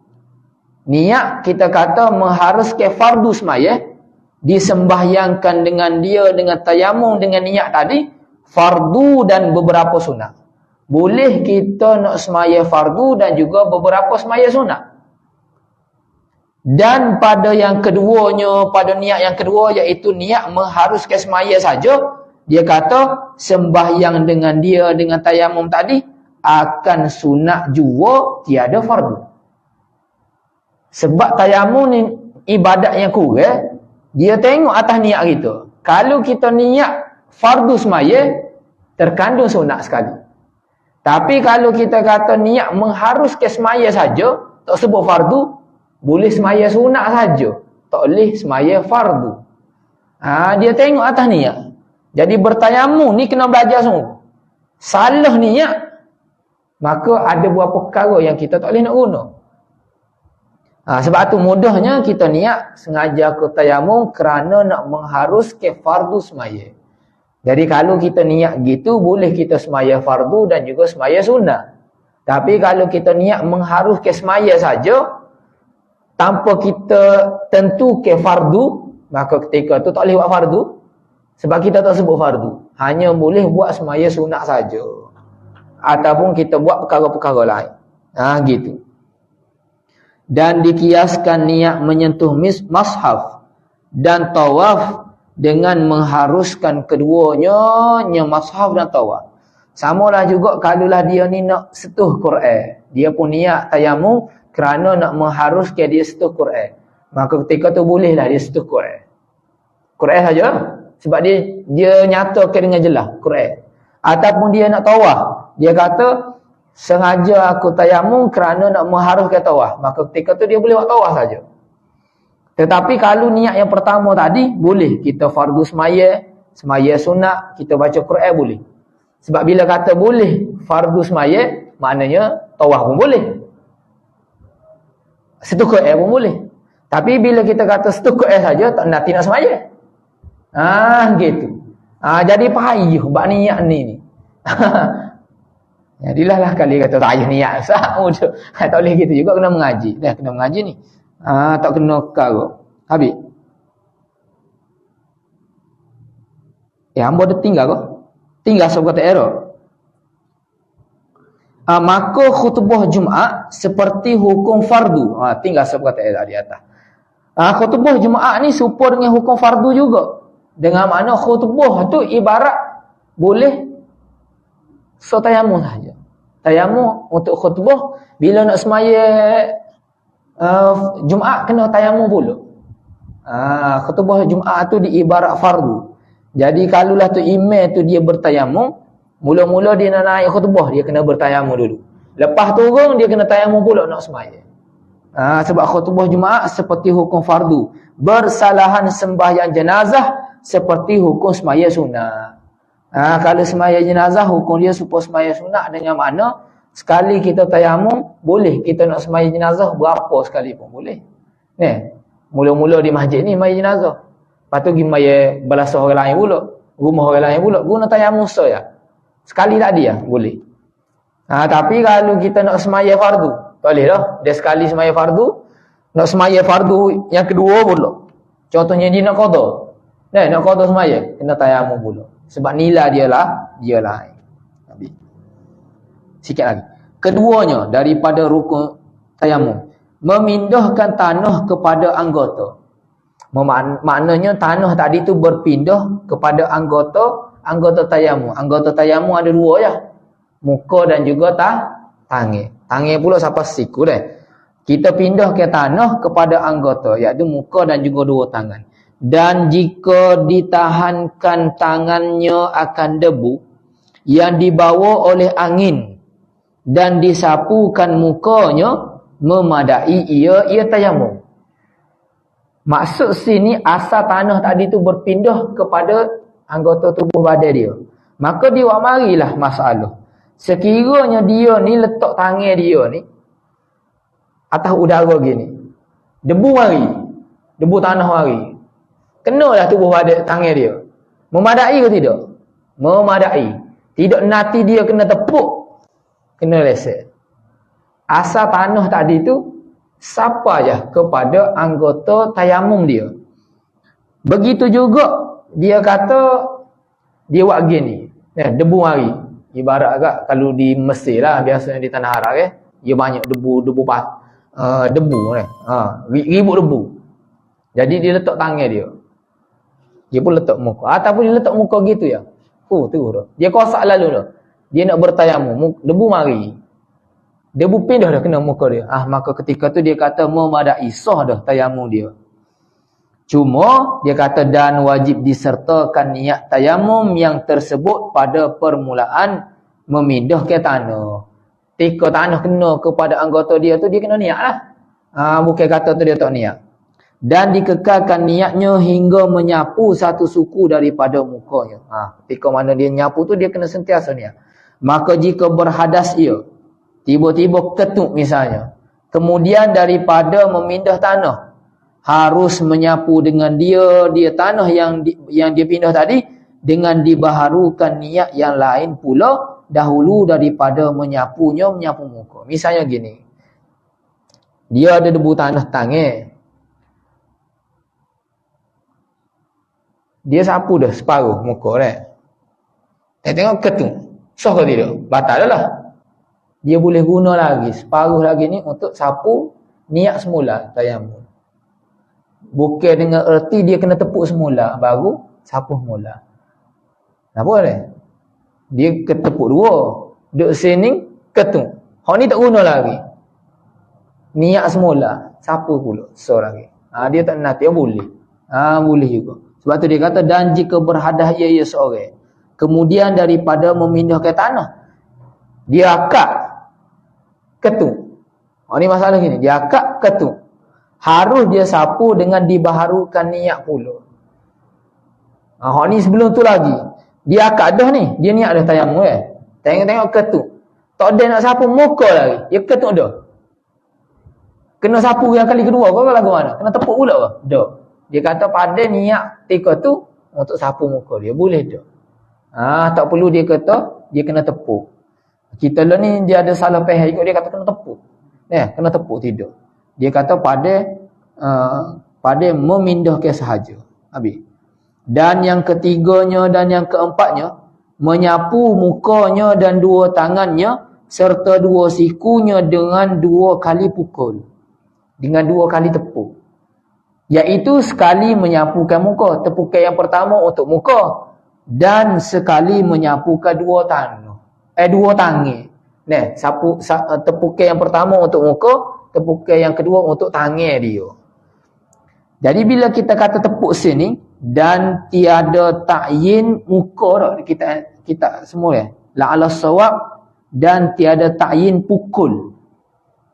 Niat kita kata mengharuskan fardu semaya, disembahyangkan dengan dia, dengan tayamum, dengan niat tadi, fardu dan beberapa sunat. Boleh kita nak semaya fardu dan juga beberapa semaya sunat. Dan pada yang keduanya, pada niat yang kedua, iaitu niat mengharuskan semaya saja, dia kata sembahyang dengan dia, dengan tayamum tadi, akan sunat jua, tiada fardu. Sebab tayamum ni ibadat yang kurang, dia tengok atas niat kita. Kalau kita niat fardu semaya, terkandung sunat sekali. Tapi kalau kita kata niat mengharuskan semaya saja, tak sebut fardu, boleh semaya sunat saja, tak boleh semaya fardu. Dia tengok atas niat. Jadi bertayamum ni kena belajar sungguh. Salah niat, maka ada beberapa perkara yang kita tak boleh nak guna. Sebab tu mudahnya kita niat sengaja ke tayamum kerana nak mengharuskan fardu semaya. Jadi kalau kita niat gitu, boleh kita semaya fardu dan juga semaya sunat. Tapi kalau kita niat mengharuskan semaya saja, tanpa kita tentukan fardu, maka ketika tu tak boleh buat fardu. Sebab kita tak sebut fardu. Hanya boleh buat semaya sunat saja. Ataupun kita buat perkara-perkara lain. Gitu. Dan dikiaskan niat menyentuh mashaf dan tawaf dengan mengharuskan keduanya, mashaf dan tawaf. Samalah juga kalaulah dia ni nak setuh Quran. Dia pun niat tayamum kerana nak mengharuskan dia setuh Quran. Maka ketika tu bolehlah dia setuh Quran. Quran saja. Sebab dia nyatakan dengan jelas Quran. Ataupun dia nak tawaf. Dia kata, sengaja aku tayamum kerana nak mengharuskan tawaf. Maka ketika tu dia boleh buat tawaf saja. Tetapi kalau niat yang pertama tadi, boleh kita fardu semaya, semaya sunat, kita baca Quran boleh. Sebab bila kata boleh fardu semaya, maknanya tawaf pun boleh. Setuh Quran pun boleh. Tapi bila kita kata setuh Quran saja, tak nanti nak semaya. Gitu. Jadi payuh bab niat ni. Jadilah lah kali kata tak payah niat. Tak boleh gitu juga, kena mengaji. Dah kena mengaji ni. Tak kena kau. Habis. Hamba dah tinggal kau. Tinggal sebab kata error. Maka khutbah Jumaat seperti hukum fardu. Tinggal sebab kata error di atas. Khutbah Jumaat ni serupa dengan hukum fardu juga. Dengan makna khutbah tu ibarat boleh tayamum saja. Tayamum untuk khutbah, bila nak semaya Jumaat kena tayamum pula. Khutbah Jumaat tu diibarat fardu. Jadi kalaulah tu imam tu dia bertayamum, mula-mula dia nak naik khutbah, dia kena bertayamum dulu. Lepas turun dia kena tayamum pula nak semaya. Sebab khutbah Jumaat seperti hukum fardu. Bersalahan sembahyang jenazah seperti hukum semaya sunat. Kalau semaya jenazah, hukum dia supaya semaya sunat dengan makna sekali kita tayamum, boleh kita nak semaya jenazah berapa sekali pun boleh. Mula-mula di masjid ni semaya jenazah. Lepas tu pergi semaya belasah orang lain pula, rumah orang lain pula, guna tayamum saja. Sekali tak dia boleh. Tapi kalau kita nak semaya fardu, tak boleh dah. Dia sekali semaya fardu, nak semaya fardu yang kedua pula. Contohnya dia nak qada. Nak qada semaya, kena tayamum pula. Sebab nilai dia lain. Habis. Sikit lagi. Keduanya daripada rukun tayamum, memindahkan tanah kepada anggota. Maknanya tanah tadi tu berpindah kepada anggota tayamum. Anggota tayamum ada dua ya. Muka dan juga tangan. Tangan pula sampai siku dah. Kita pindah ke tanah kepada anggota, iaitu muka dan juga dua tangan. Dan jika ditahankan tangannya akan debu yang dibawa oleh angin dan disapukan mukanya, memadai ia tayamum. Maksud sini asal tanah tadi tu berpindah kepada anggota tubuh badan dia. Maka dia marilah masalah. Sekiranya dia ni letak tangan dia ni atas udara gini, debu mari, debu tanah mari, kenalah tubuh badan tangan dia. Memadai ke tidak? Memadai. Tidak nanti dia kena tepuk, kena lesek. Asal tanah tadi tu sapa je kepada anggota tayamum dia. Begitu juga dia kata dia buat gini, debu mari. Ibarat agak kalau di Mesir lah, biasanya di tanah Arab dia banyak debu ribut debu. Jadi dia letak tangan dia. Dia pun letak muka. Ataupun dia letak muka gitu ya. Tu dah. Dia kosak lalu dah. Dia nak bertayamum, debu mari. Debu pindah dah kena muka dia. Maka ketika tu dia kata memadai sah dah tayamum dia. Cuma dia kata dan wajib disertakan niat tayamum yang tersebut pada permulaan memindah ke tanah. Ketika tanah kena kepada anggota dia tu, dia kena niat lah. Bukan kata tu dia tak niat. Dan dikekalkan niatnya hingga menyapu satu suku daripada mukanya. Ketika mana dia nyapu tu, dia kena sentiasa niat. Maka jika berhadas ia, tiba-tiba ketuk misalnya, kemudian daripada memindah tanah, harus menyapu dengan dia tanah yang dia pindah tadi, dengan dibaharukan niat yang lain pula dahulu daripada menyapu muka. Misalnya gini, dia ada debu tanah tangan, dia sapu dah separuh muka dah. Tengok ketung, sah ke tidak? Batal lah. Dia boleh guna lagi separuh lagi ni untuk sapu niat semula tayamum. Bukan dengan erti dia kena tepuk semula baru sapu semula. Kenapa dia? Dia ketepuk dua. Duk sini ketung. Hak ni tak guna lagi. Niat semula, sapu pula so lagi. Dia tak nak, dia boleh. Boleh juga. Sebab tu dia kata dan jika berhadas ia seorang, kemudian daripada memindahkan tanah, dia akak ketung. Ni masalah gini, dia akak ketung. Harus dia sapu dengan dibaharukan niat pula. Ni sebelum tu lagi. Dia akad dah ni. Dia niat dah tayamum Tengok ketuk. Tak ada nak sapu muka lagi. Dia ketuk dah. Kena sapu yang kali kedua ke lagu mana? Kena tepuk pula ke? Dah. Dia kata pada niat ketika tu untuk sapu muka dia. Boleh dah. Tak perlu dia kata dia kena tepuk. Kita lah ni dia ada salah faham ikut dia kata kena tepuk. Kena tepuk tidak. Dia kata pada memindahkan sahaja. Habis. Dan yang ketiganya dan yang keempatnya, menyapu mukanya dan dua tangannya serta dua sikunya dengan 2 kali pukul. Dengan 2 kali tepuk. Iaitu sekali menyapukan muka. Tepukan yang pertama untuk muka. Dan sekali menyapukan 2 tangan. 2 tangan. Tepukan yang pertama untuk muka. Tepukan yang kedua untuk tangan dia. Jadi bila kita kata tepuk sini dan tiada ta'yin muka kita semua la'ala sawab dan tiada ta'yin pukul.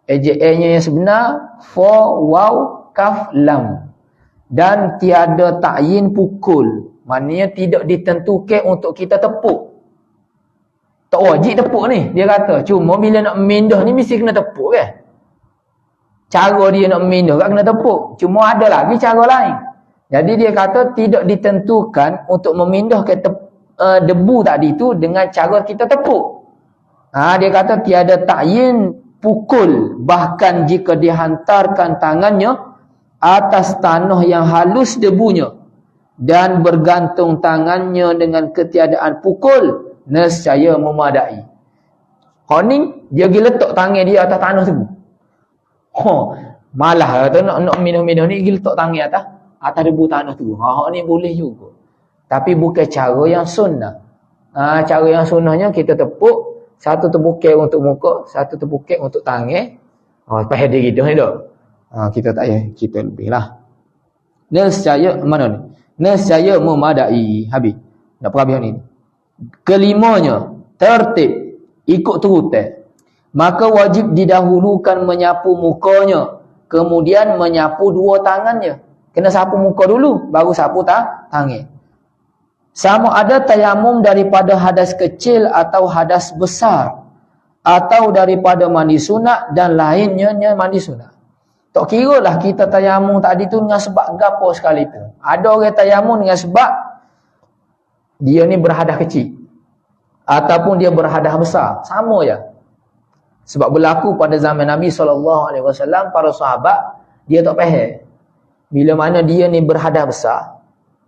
Eja'nya yang sebenar fa waw kaf lam. Dan tiada ta'yin pukul. Maknanya tidak ditentukan untuk kita tepuk. Tak wajib tepuk ni dia kata. Cuma bila nak mindah ni mesti kena tepuk kan. Cara dia nak memindah tak kena tepuk. Cuma ada lagi cara lain. Jadi dia kata tidak ditentukan untuk memindahkan debu tadi tu dengan cara kita tepuk. Dia kata tiada ta'yin pukul. Bahkan jika dihantarkan tangannya atas tanah yang halus debunya dan bergantung tangannya dengan ketiadaan pukul, nescaya memadai. Ni dia pergi letak tangan dia atas tanah tu. Malah kata nak minum-minum ni pergi letak tangan atas debu tanah tu. Ni boleh juga. Tapi bukan cara yang sunnah. Cara yang sunnahnya kita tepuk, satu tepukan untuk muka, satu tepukan untuk tangan. Lepas dia gitu ni dah. Kita tak payah, kita lebih lah. Nescaya, mana ni? Nescaya memadai. Habis. Nak perhabis ni. Kelimanya, tertib, ikut turutan. Maka wajib didahulukan menyapu mukanya. Kemudian menyapu 2 tangannya. Kena sapu muka dulu, baru sapu tangan. Sama ada tayamum daripada hadas kecil atau hadas besar. Atau daripada mandi sunat dan lainnya mandi sunat. Tak kira lah kita tayamum tadi tu dengan sebab gapo sekalipun. Ada orang tayamum dengan sebab dia ni berhadas kecil. Ataupun dia berhadas besar. Sama je. Sebab berlaku pada zaman Nabi SAW, para sahabat, dia tak faham. Bila mana dia ni berhadas besar,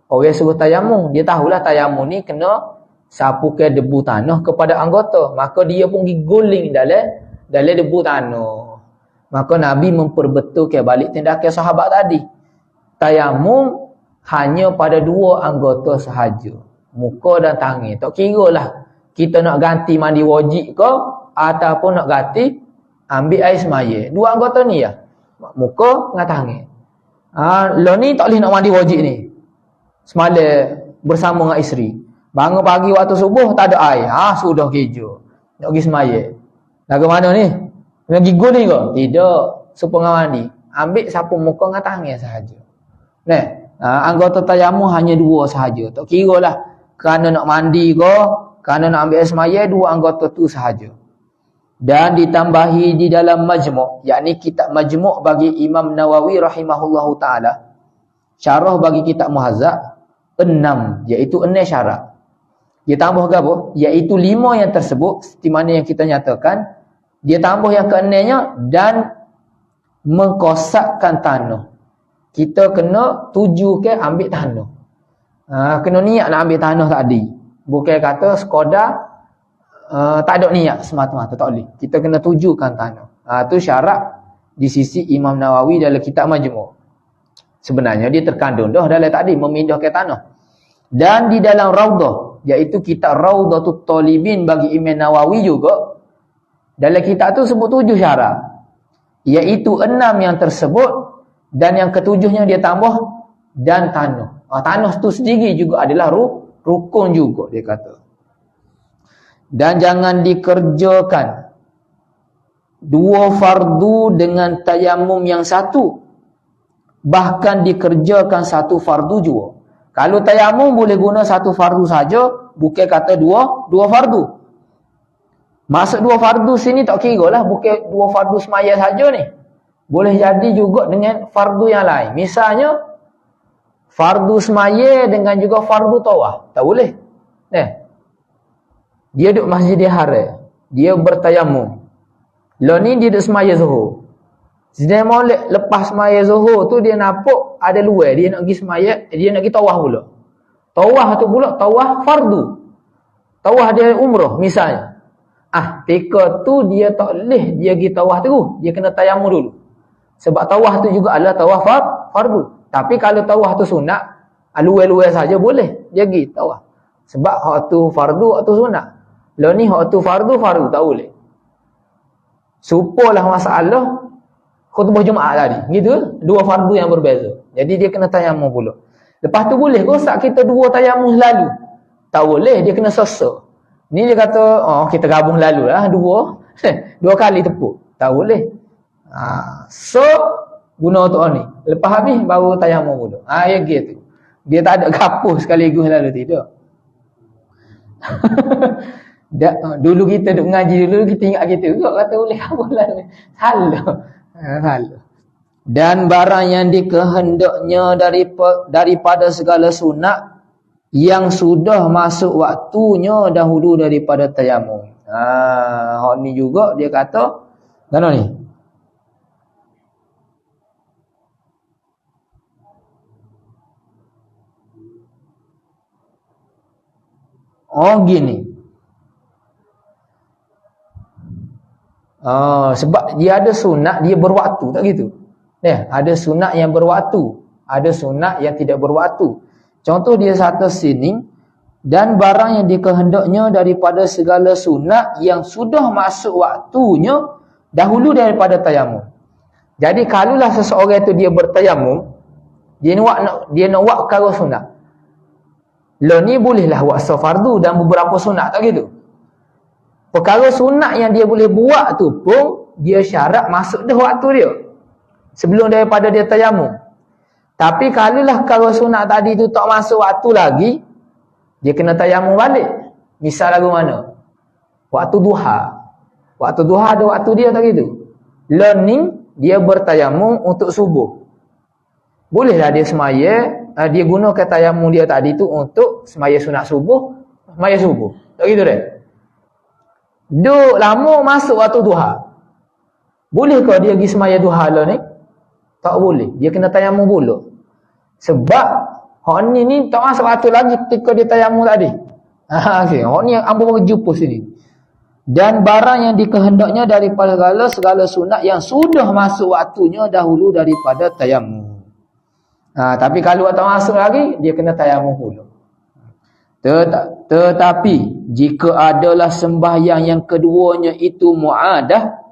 orang suruh tayamum, dia tahulah tayamum ni kena sapukan debu tanah kepada anggota. Maka dia pun pergi guling dalam debu tanah. Maka Nabi memperbetulkan balik tindakan sahabat tadi. Tayamum hanya pada dua anggota sahaja, muka dan tangan. Tak kira lah kita nak ganti mandi wajib ke ataupun nak ganti ambil air semaya. Dua anggota ni ya, muka dengan tangan. Lo ni tak boleh nak mandi wajib ni. Semalam bersama dengan isteri, bangun pagi waktu subuh tak ada air. Sudah kerja. Nak pergi semaya. Lagu mana ni? Nak gigul ni ke? Tidak. Supaya mandi. Ambil sapu muka dengan tangan sahaja. Nah, anggota tayamum hanya dua sahaja. Tak kira lah kerana nak mandi ke, kerana nak ambil air semaya, dua anggota tu sahaja. Dan ditambahi di dalam majmu', yakni kitab majmu' bagi Imam Nawawi rahimahullahu ta'ala, syarah bagi kitab Muhazzab, 6, iaitu 6 syarat. Dia tambah apa? Iaitu 5 yang tersebut, seperti mana yang kita nyatakan. Dia tambah yang ke-6-nya, dan mengkosakkan tanah. Kita kena tuju ke ambil tanah. Kena niat nak ambil tanah tadi. Bukan kata sekadar tak ada niat semata-mata, tak boleh. Kita kena tujukan tanah. Itu syarat di sisi Imam Nawawi dalam kitab Majmu'. Sebenarnya dia terkandung dah dalam tadi memindahkan tanah. Dan di dalam Raudah, iaitu kitab Raudatul Talibin bagi Imam Nawawi juga, dalam kitab tu sebut 7 syarat. Iaitu 6 yang tersebut, dan yang ketujuhnya dia tambah dan tanah. Tanah tu sendiri juga adalah rukun juga, dia kata. Dan jangan dikerjakan 2 fardu dengan tayamum yang satu, bahkan dikerjakan 1 fardu juga. Kalau tayamum boleh guna 1 fardu saja, bukan kata 2 fardu. Maksud 2 fardu sini tak kira lah, bukan 2 fardu semaya saja ni. Boleh jadi juga dengan fardu yang lain. Misalnya fardu semaya dengan juga fardu tawaf, tak boleh. Dia duduk Masjidil Haram, dia bertayamum. Lah ni dia duduk semaya Zuhur. Sedang molek lepas semaya Zuhur tu dia nampak ada luar, dia nak pergi semaya, dia nak pergi tawaf pula. Tawaf tu pula tawaf fardu. Tawaf dia umrah misalnya. Ketika tu dia tak boleh dia pergi tawaf terus, dia kena tayamum dulu. Sebab tawaf tu juga adalah tawaf fardu. Tapi kalau tawaf tu sunat, luar-luar saja boleh dia pergi tawaf. Sebab hak tu fardu, hak tu sunat. Lah ni hak tu fardu tak boleh. Supalah masalah khutbah Jumaat tadi. Gitu, 2 fardu yang berbeza. Jadi dia kena tayamum pula. Lepas tu boleh rosak kita 2 tayamum selalu. Tak boleh, dia kena sesa. Ni dia kata, kita gabung lalu lah 2 kali tepuk. Tak boleh. So guna untuk ni. Lepas habis baru tayamum pula. Ya gitu. Dia tak ada gapuh sekaligus lalu, tidak. Dulu kita duk mengaji dulu, kita ingat kita juga kata boleh kabur lalu. Salah. Dan barang yang dikehendaknya daripada segala sunat yang sudah masuk waktunya dahulu daripada tayamum. Hak ni juga dia kata mana ni? Gini. Sebab dia ada sunat dia berwaktu, tak gitu? Ada sunat yang berwaktu, ada sunat yang tidak berwaktu. Contoh dia kata sini, dan barang yang dikehendaknya daripada segala sunat yang sudah masuk waktunya dahulu daripada tayamum. Jadi kalaulah seseorang itu dia bertayamum, dia nak buat perkara sunat. Lah ni bolehlah buat fardu dan beberapa sunat, tak gitu? Perkara sunat yang dia boleh buat tu pun dia syarat masuk dah waktu dia sebelum daripada dia tayamum. Tapi kalaulah perkara sunat tadi tu tak masuk waktu lagi, dia kena tayamum balik. Misal lagu mana? Waktu duha. Waktu duha ada waktu dia, tak gitu? Learning dia bertayamum untuk subuh. Bolehlah dia semaya, dia gunakan tayamum dia tadi tu untuk semaya sunat subuh, semaya subuh. Tak gitu dah. Duk lama masuk waktu duha. Boleh ke dia pergi semaya duha lah ni? Tak boleh. Dia kena tayamum pula. Sebab hak ni tak masuk waktu lagi ketika dia tayamum tadi. Okay. Hak ni yang ambo bagi jumpa sini. Dan barang yang dikehendaknya daripada segala sunat yang sudah masuk waktunya dahulu daripada tayamum. Tapi kalau tak masuk lagi, dia kena tayamum pula. Tetapi jika adalah sembahyang yang keduanya itu mu'adah,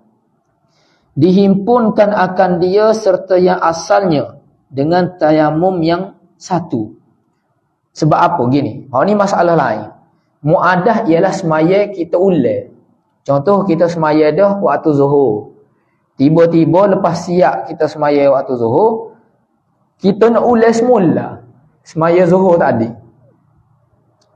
dihimpunkan akan dia serta yang asalnya dengan tayamum yang satu. Sebab apa? Gini, ni masalah lain. Mu'adah ialah semaya kita ulang. Contoh kita semaya dah waktu zuhur. Tiba-tiba lepas siap kita semaya waktu zuhur, kita nak ulang semula semaya zuhur tadi.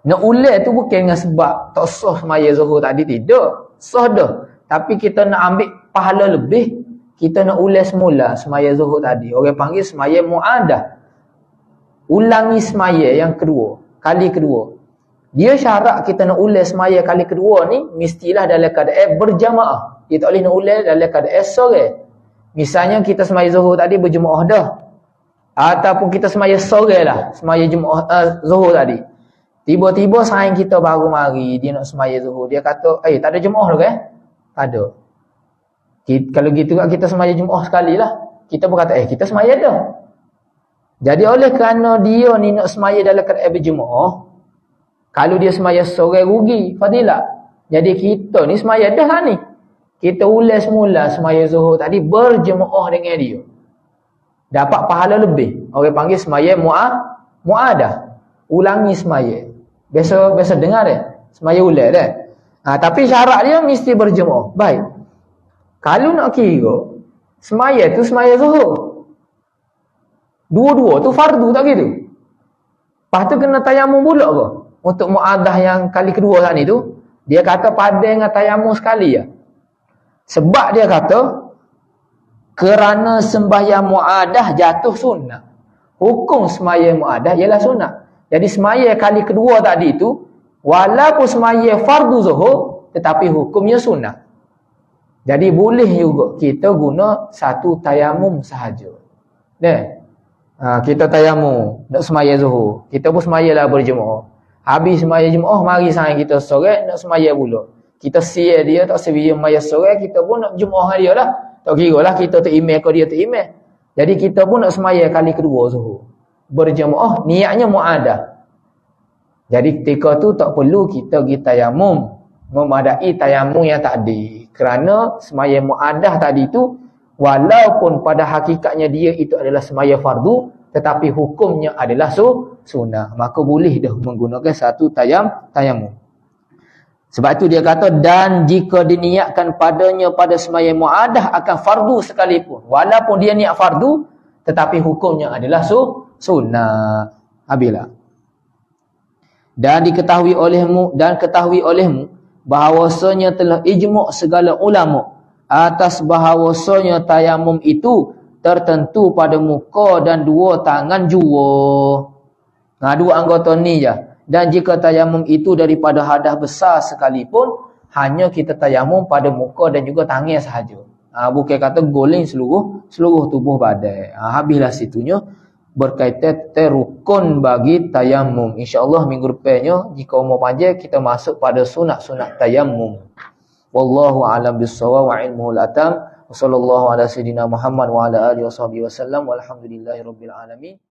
Nak ulang tu bukan dengan sebab tak sah semaya zuhur tadi, tidak. Sah dah. Tapi kita nak ambil pahala lebih, kita nak ulang semula semaya zuhur tadi. Orang panggil semaya mu'adah. Ulangi semaya yang kedua, kali kedua. Dia syarat kita nak ulang semaya kali kedua ni mestilah dalam keadaan berjamaah. Dia tak boleh nak ulang dalam keadaan seorang. Misalnya kita semaya zuhur tadi berjemaah dah, ataupun kita semaya sore lah, semaya zuhur tadi. Tiba-tiba saing kita baru mari, dia nak semaya zuhur. Dia kata, tak ada jemaah ke? Tak ada. Kalau gitu kita semaya jemaah sekali lah. Kita pun kata, kita semaya dah. Jadi oleh kerana dia ni nak semaya dalam keadaan berjemaah, kalau dia semaya sore rugi, fadilah. Jadi kita ni semaya dah lah ni. Kita ulang semula semaya zuhur tadi berjemaah dengan dia. Dapat pahala lebih. Orang panggil semaya mu'adah. Ulangi semaya. Biasa dengar dia. Semaya ulang dah. Tapi syarat dia mesti berjemaah. Baik. Kalau nak kira, semaya tu semaya zuhur. Dua-dua tu fardu tak gitu. Lepas tu kena tayamum pula ke? Untuk mu'adah yang kali kedua tadi tu, dia kata pada dengan tayamum sekali ya. Sebab dia kata, kerana sembahyang mu'adah jatuh sunnah. Hukum semaya mu'adah ialah sunnah. Jadi semaya kali kedua tadi tu, walaupun semaya fardu zuhur, tetapi hukumnya sunnah. Jadi boleh juga kita guna satu tayamum sahaja. Kita tayamum nak semaya zuhur. Kita pun semayalah berjemaah. Habis semaya jemaah, mari sayang kita sore nak semaya pula. Kita siap dia tak sedia semaya sore, kita pun nak jemaah dia lah. Tak kira lah kita terimeh ke dia terimeh. Jadi kita pun nak semaya kali kedua zuhur. Berjemaah, niatnya mu'adah. Jadi ketika tu tak perlu kita pergi tayamum. Memadai tayamum yang tadi. Kerana semaya mu'adah tadi tu, walaupun pada hakikatnya dia itu adalah semaya fardu, tetapi hukumnya adalah sunnah. Maka boleh dah menggunakan satu tayamum. Sebab itu dia kata, dan jika diniatkan padanya pada semaya mu'adah akan fardu sekalipun. Walaupun dia niat fardu, tetapi hukumnya adalah sunnah. Habislah. Dan ketahui olehmu bahawasanya telah ijma' segala ulama' atas bahawasanya tayamum itu tertentu pada muka dan dua tangan jua. Dua anggota ni je. Dan jika tayamum itu daripada hadas besar sekalipun, hanya kita tayamum pada muka dan juga tangan sahaja. Bukan kata goleng seluruh tubuh badan. Habislah situnya berkaitan rukun bagi tayamum. InsyaAllah minggu depannya, jika umur panjang, kita masuk pada sunat-sunat tayamum. Wallahu a'lam bis-shawab wa ilmuhu al-atam. Wa sallallahu ala sayyidina Muhammad wa ala alihi wa sahbihi wa sallam. Walhamdulillahi rabbil alamin.